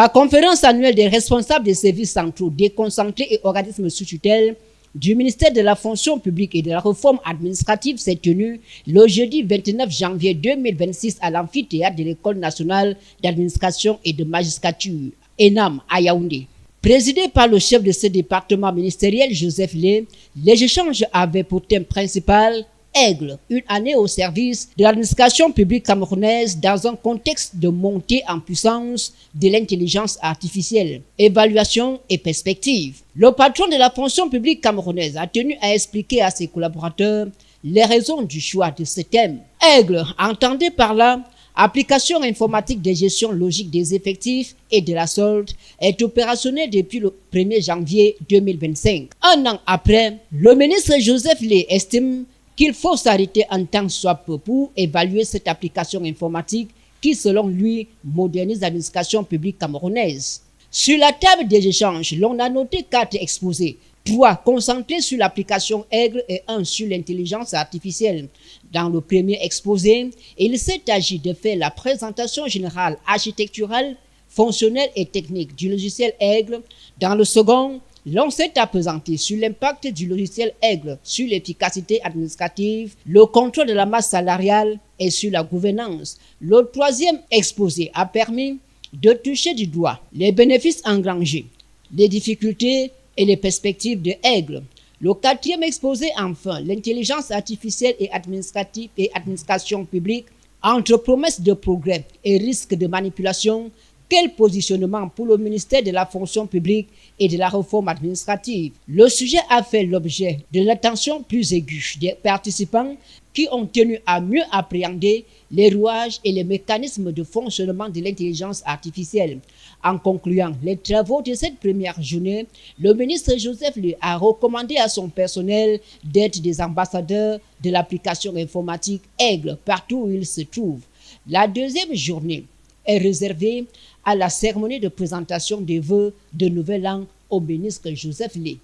La conférence annuelle des responsables des services centraux, déconcentrés et organismes sous tutelle du ministère de la fonction publique et de la réforme administrative s'est tenue le jeudi 29 janvier 2026 à l'amphithéâtre de l'École nationale d'administration et de magistrature, ENAM, à Yaoundé. Présidé par le chef de ce département ministériel, Joseph Lé, les échanges avaient pour thème principal Aigle, une année au service de l'administration publique camerounaise dans un contexte de montée en puissance de l'intelligence artificielle, évaluation et perspective. Le patron de la fonction publique camerounaise a tenu à expliquer à ses collaborateurs les raisons du choix de ce thème. Aigle, entendez par là application informatique de gestion logique des effectifs et de la solde, est opérationnelle depuis le 1er janvier 2025. Un an après, le ministre Joseph Lé estime qu'il faut s'arrêter en temps soit peu pour évaluer cette application informatique qui, selon lui, modernise l'administration publique camerounaise. Sur la table des échanges, l'on a noté 4 exposés, 3 concentrés sur l'application Aigle et 1 sur l'intelligence artificielle. Dans le premier exposé, il s'est agi de faire la présentation générale architecturale, fonctionnelle et technique du logiciel Aigle. Dans le second, l'on s'est appesanti sur l'impact du logiciel Aigle sur l'efficacité administrative, le contrôle de la masse salariale et sur la gouvernance. Le troisième exposé a permis de toucher du doigt les bénéfices engrangés, les difficultés et les perspectives de Aigle. Le quatrième exposé, enfin, l'intelligence artificielle et administrative et administration publique, entre promesses de progrès et risques de manipulation. Quel positionnement pour le ministère de la fonction publique et de la réforme administrative? Le sujet a fait l'objet de l'attention plus aiguë des participants qui ont tenu à mieux appréhender les rouages et les mécanismes de fonctionnement de l'intelligence artificielle. En concluant les travaux de cette première journée, le ministre Joseph Lé a recommandé à son personnel d'être des ambassadeurs de l'application informatique Aigle partout où il se trouve. La deuxième journée est réservée à la cérémonie de présentation des vœux de Nouvel An au ministre Joseph Lé.